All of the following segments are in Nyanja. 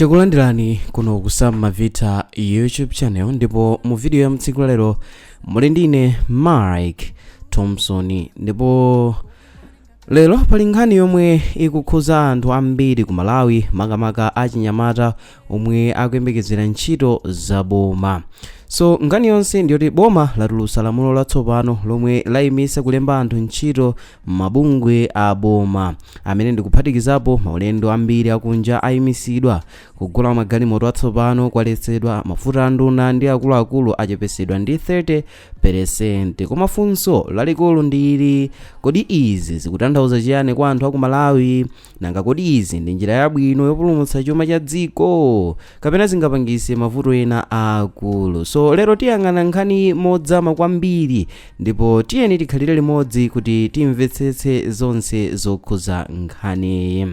Tikulandirani kuno ku Mavita YouTube channel, ndipo mu video ya mtsiku lero muli ndine Mike Thompson. Ndipo lero pali nkhani yomwe ikukhuza anthu ambiri ku Malawi, makamaka achinyamata omwe akuyembekezera ntchito za boma. So nkhani yonse ndiyoti boma latulutsa lamulo latsopano lomwe layimisa kulemba anthu ntchito m'mabungwe a boma, amene ndikuphatikizapo maulendo ambiri akunja ayimisidwa, kugula magalimoto atsopano kwaletsedwa, mafuta anduna ndi akuluakulu achepesedwa ndi 30%. Koma funso lalikulu ndili, kodi izi zikutanthauza chiyani kwa anthu aku Malawi? Nanga kodi izi ndi njira yabwino yopulumutsa chuma cha dziko kapena zingapangise mavuto ena akulu? So lero tiyang'ana nkhani modzama kwambiri, ndipo tiyeni tikhalire limodzi kuti timvetsetse zonse zokhuza nkhani.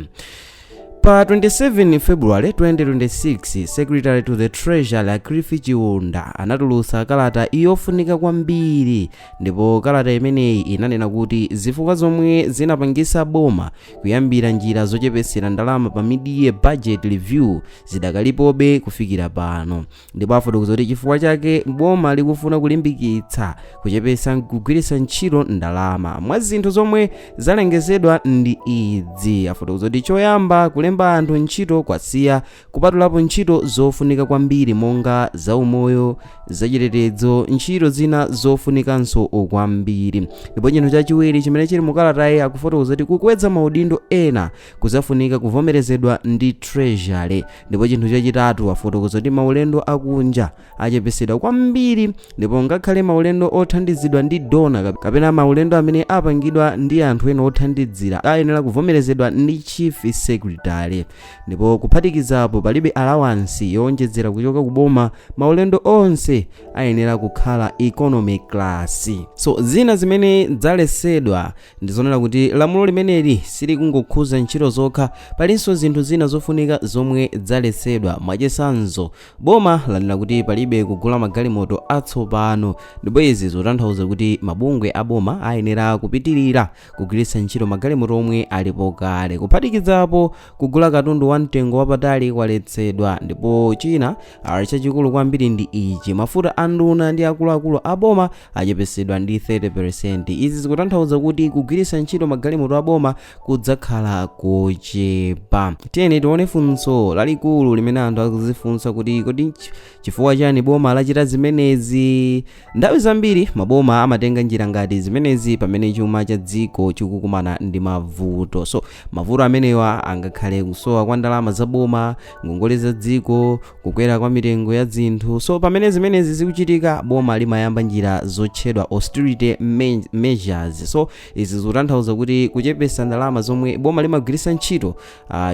Pa 27 February 2026, Secretary to the Treasury Cliff Chiunda anatulutsa kalata yofunika kwambiri, ndipo kalata imeneyi inanena kuti zifukwa zomwe zinapangisa boma kuyambira njira zochepesera ndalama pa mid-year budget review zidakalipobe kufikira pano, ndipo afotokoza kuti chifukwa chake boma likufuna kulimbikitsa kuchepesa kugwiritsa ntchito ndalama. Mwa zinthu zomwe zalengezedwa ndi idzi: afotokoza kuti choyamba, kulemba anthu ntchito kwasiya kupatulapo ntchito zofunika kwambiri monga zaumoyo, zachitetezo, ntchito zina zofunikanso kwambiri. Ndipo chinthu chachiwiri chimene chili mukalatayi akufotokoza kuti kukweza maudindo ena kuzafunika kuvomerezedwa ndi Treasury. Ndipo chinthu chachitatu afotokoza kuti maulendo akunja achepesedwa kwambiri, ndipo ngakhale maulendo othandizidwa ndi dona kapena maulendo amene apangidwa ndi anthu ena othandizira ayenera kuvomerezedwa ndi Chief Secretary. Ndipo kuphatikizapo palibe allowance yowonjezera kuchoka kuboma, maulendo onse ayenera kukhala economy class. So zina zimene zalesedwa ndizonena kuti lamulo limeneli silikungokhuza ntchito zokha, palinso zinthu zina zofunika zomwe zalesedwa. Mwachisanzo, boma lanena kuti palibe kugula magalimoto atsopano, ndipo izi zotanthauza kuti mabungwe a boma ayenera kupitirira kugwiritsa ntchito magalimoto omwe alipo kale. Kuphatikizapo kugula katundu wa mtengo wapatali kwaletsedwa, ndipo china chachikulu kwambiri ndi ichi: mafuta anduna ndi akuluakulu a boma achepesedwa ndi 30%. Izi zikutanthauza kuti kugwiritsa ntchito magalimoto a boma kudzakhala kochepa. Tiyeni tione funso lalikulu limene anthu akuzifunsa kuti kodi chifukwa chani boma lachita zimenezi? Nthawi zambiri maboma amatenga njira ngati zimenezi pamene chuma cha dziko chikukumana ndi mavuto. So mavuto amenewa angakhale kusowa kwa ndalama za boma, ngongole za dziko, kukwera kwa mitengo ya zinthu. So pamene zimenezi zikuchitika, boma limayamba njira zotchedwa austerity measures. So izi zikutanthauza kuti kuchepesa ndalama zomwe boma limagwiritsa ntchito,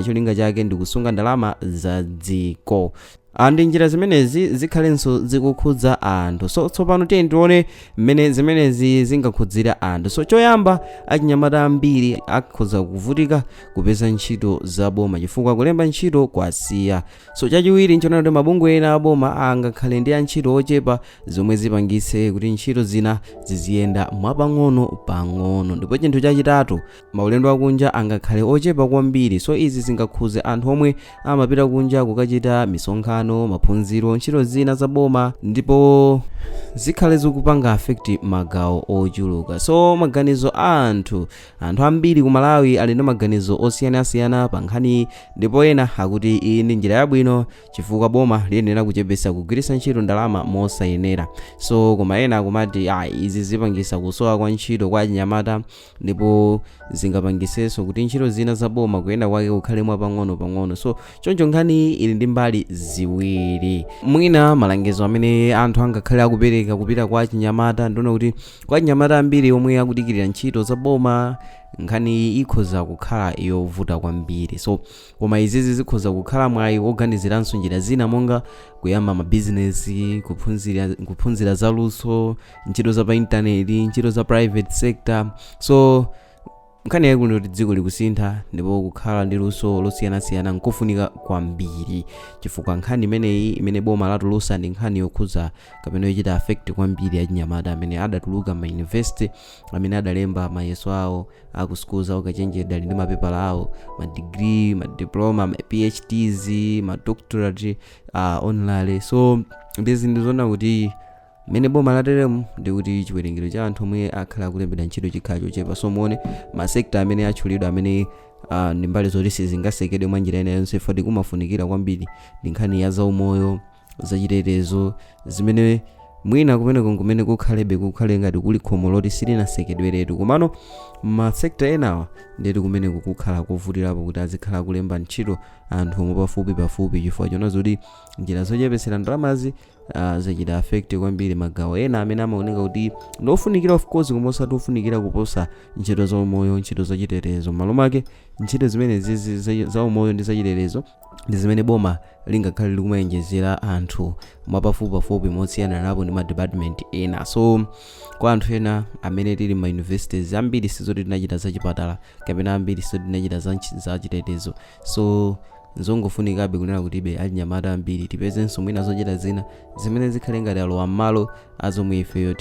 cholinga chake ndi kusunga ndalama za dziko. Ndi njira zimenezi zikhalenso zikukhudza anthu. So tsopano tiyeni tione mmene zimenezi zingakhudzira anthu. So choyamba, achinyamata ambiri akhoza kuvutika kupeza ntchito za boma chifukwa kulemba ntchito kwasiya. So chachiwiri nchonena kuti mabungwe ena a boma angakhale ndi antchito ochepa, zomwe zipangise kuti ntchito zina ziziyenda mwapang'ono-pang'ono. Ndipo chinthu chachitatu, maulendo akunja angakhale ochepa kwambiri. So izi zingakhuze anthu omwe amapita kunja kukachita misonkhano, maphunziro, ntchito zina za boma, ndipo zikhale zikupanga affect magawo ochuluka. So maganizo a anthu ambiri ku Malawi ali ndi maganizo osiyanasiyana pa nkhani, ndipo ena akuti iyi ndi njira yabwino chifukwa boma liyenera kuchepesa kugwiritsa ntchito ndalama mosayenera. So koma ena akumati izi zipangisa kusowa kwa ntchito kwa achinyamata, ndipo zingapangisenso kuti ntchito zina za boma kuyenda kwake kukhale mwapang'ono-pang'ono. So choncho nkhani ili ndi mbali ziwiri. Mwina malangizo amene anthu angakhale akupereka kupita kwa achinyamata ndiona kuti kwa achinyamata ambiri omwe akudikirira ntchito za boma, nkhani ikhoza kukhala yovuta kwambiri. So koma izizi zikhoza kukhala mwayi oganiziranso njira zina monga kuyamba mabizinesi, kuphunzira zaluso, ntchito za pa intaneti, ntchito za private sector. So nkhani yake kuti dziko likusintha ndipo kukhala ndi luso losiyanasiyana nkofunika kwambiri, chifukwa nkhani imeneyi imene boma latulusa ndi nkhani yokhuza kapena yochita affect kwambiri achinyamata amene adatuluka ma university, amene adalemba mayeso awo aku schools awo kachenjede ali ndi mapepala awo, ma degree, ma diploma, ma PhDs, ma doctorate online. So ndizi ndizona kuti mene boma lateremu ndi kuti chiwerengero cha anthu omwe akhala kulembera ntchito chikhala chochepa. So muone ma sector amene atchulidwa amene ndi mbali zoti sizingasekedwe mwa njira ina yonse, foti kumafunikira kwambiri ndi nkhani ya zaumoyo, zachitetezo, zimene mwina kumene kukhale ngati kuli khomo loti silinasekedweretu. Komano ma sector enawa ndeti kumene kukhala kuvutirapo kuti azikhala kulemba ntchito anthu omwe pafupi, chifukwa chona zoti njira zochepesera ndalamazi zachita affect kwambiri magawo ena amene amaoneka kuti ndofunikira of course, koma osati ofunikira kuposa ntchito zaumoyo, ntchito zachitetezo. Malo make ntchito zimene zaumoyo ndi zachitetezo ndi zimene boma lingakhale likumayonjezera anthu mwapafupi mosiyana napo ndi ma department ena. So kwa anthu ena amene tili ma universities ambiri sizoti tinachita zachipatala kapena ambiri sizoti tinachita zachitetezo. So zongofunikabe kunena kuti achinyamata ambiri tipezenso mwina zochita zina zimene zikhale ngati alowa m'malo azomwe ifeyo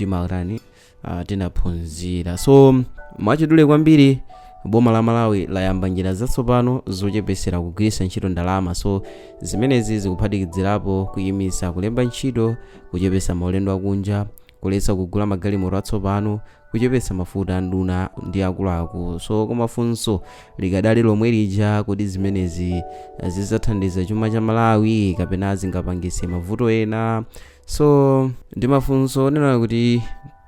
tinaphunzira. So mwachidule kwambiri boma la Malawi layamba njira zatsopano zochepesera kugwiritsa ntchito ndalama. So zimenezi zikuphatikizirapo kuyimisa kulemba ntchito, kuchepesa maulendo akunja, kuletsa kugula magalimoto atsopano, kuchepesa mafuta anduna ndi akuluakulu. So komafunso likadali lomwe lija kuti zimenezi zidzathandiza chuma cha Malawi kapena zingapangise mavuto ena. So ndi mafunso onena kuti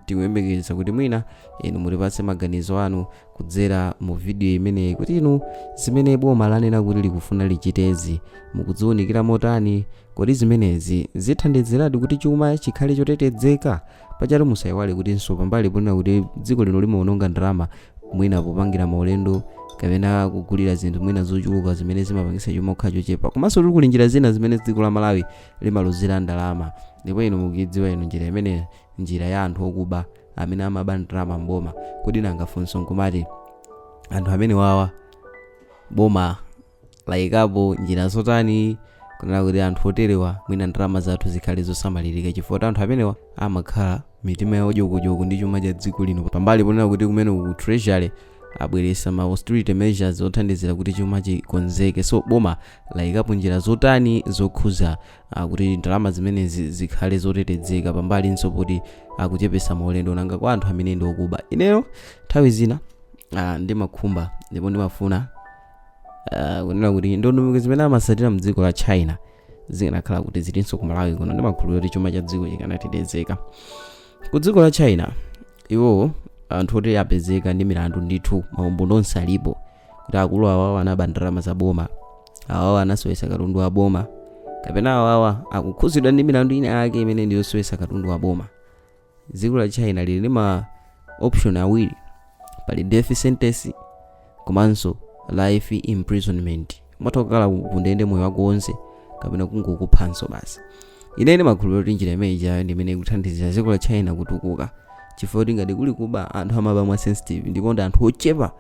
tikuyembekeza kuti mwina inu mulipatse maganizo anu kudzera mu video imeneyi, kuti inu zimene boma lanena kuti likufuna lichitezi mukudziunikira motani, kuti zimenezi zithandiziradi kuti chuma chikhale chotetezeka. Pachatu musayiwale kuti nso pambali ponena kuti dziko lino limaononga ndalama mwina popangira maulendo kapena kugulira zinthu mwina zochuluka zimene zimapangisa chuma kukhala chochepa, komanso kuli njira zina zimene dziko la Malawi limaluzira ndalama. Ndipo inu mukudziwa inu njira imene njira ya anthu okuba amene amaba ndalama mboma, kuti nangafunso nkumati anthu amene wawa boma layikapo njira zotani kunena kuti anthu oterewa mwina ndalama zathu zikhale zosamalirika, chifukwa anthu amenewa amakhala mitima yawo jogojogo ndi chuma cha dziko lino. Pambali ponena kuti kumene ku treasury abweresa ma austerity measures othandizira kuti chuma chikonzeke. So boma layikapo njira zotani zokhuza kuti ndalama zimenezi zikhale zotetezeka, pambali nso poti akuchepesa maulendo nanga kwa anthu amene ndi okuba. Ineyo nthawi zina ndimakhumba ndipo ndimafuna kunena kuti ndondomeko zimene amasatira mdziko la China zikanakhala kuti zilinso ku Malawi kuno, ndimakhulupirira kuti chuma cha dziko chikanatetezeka. Ku dziko la China iwo anthu oti apezeka ndi milandu ndithu maumbo nonse alipo kuti akulu awawa anaba ndalama za boma, awawa anasowesa katundu wa boma, kapena awawa akukhuzidwa ndi milandu ina yake imene ndi yosowesa katundu wa boma. Dziko la China lili ndi ma option awiri, pali death sentence komanso life imprisonment. Mwatokala kundende moyo wako wonse kapena kungokuphanso basi. Ine ndimakhulupirira kuti njira imeneyi ndi imene ikuthandizira dziko la China kutukuka, chifukwa ngati kuli kuba anthu amaba mwa sensitive ndipo ndi anthu ochepa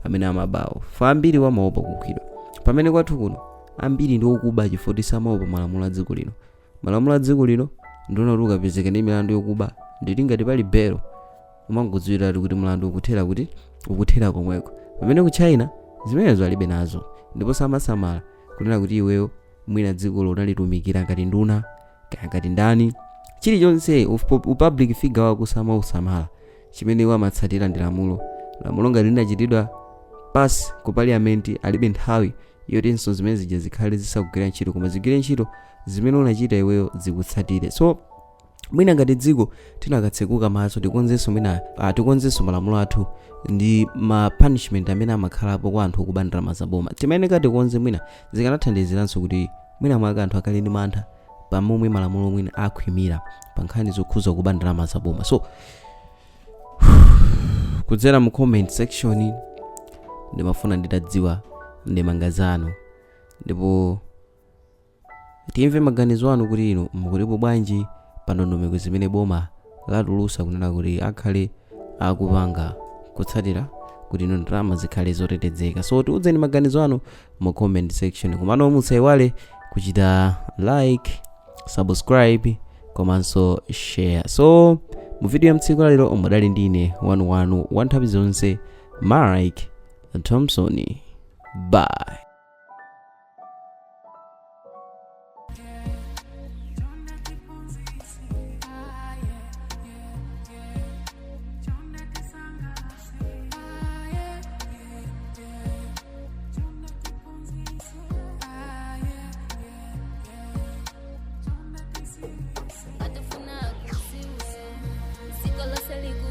amene amabawo. Fa ambiri wamaopa kukhwidwa, pamene kwathu kuno ambiri ndi okuba chifukwa samaopa malamulo a dziko lino. Malamulo a dziko lino ndiona kuti ukapezeka ndi milandu yokuba nditi ngati pali belo umangodziwira kuti mlandu ukuthera komweko, pamene ku China zimenezo alibe nazo, ndipo samasamala kunena kuti iweyo mwina dziko lonalitumikira ngati nduna ngati ndani chilichonse public figure wako samausamala. Chimene wamatsatira ndi lamulo ngati linachitidwa pass ku parliament alibe nthawi yotinso zimene zija zikhale zisakugwira ntchito, koma zigwire ntchito zimene unachita iweyo zikutsatire. So mwina ngati dziko tinakatsekuka maso tikonzenso malamulo athu ndi ma punishment amene amakhalapo kwa anthu okuba ndalama za boma. Timayeneka tikonze mwina zikanathandiziranso kuti mwina mwaka anthu akali ndi mantha pamomwe malamulo mwina akhwimira pa nkhani zokhuza kuba ndalama za boma. So kudzera mu comment section ndimafuna nditadziwa ndemanga zanu, ndipo timve maganizo anu kuti inu mukulipo bwanji pa ndondomeko zimene boma latulusa kunena kuti akhale akupanga kutsatira kuti ino ndalama zikhale zotetezeka. So tiudzeni maganizo anu mu comment section. Komano musaiwale kuchita like, subscribe komanso share. So mu video ya mtsiku lero umudali ndine wa nthawi zonse Mike Thompson. Bye. Atufuna kusiwe, sikolo seliku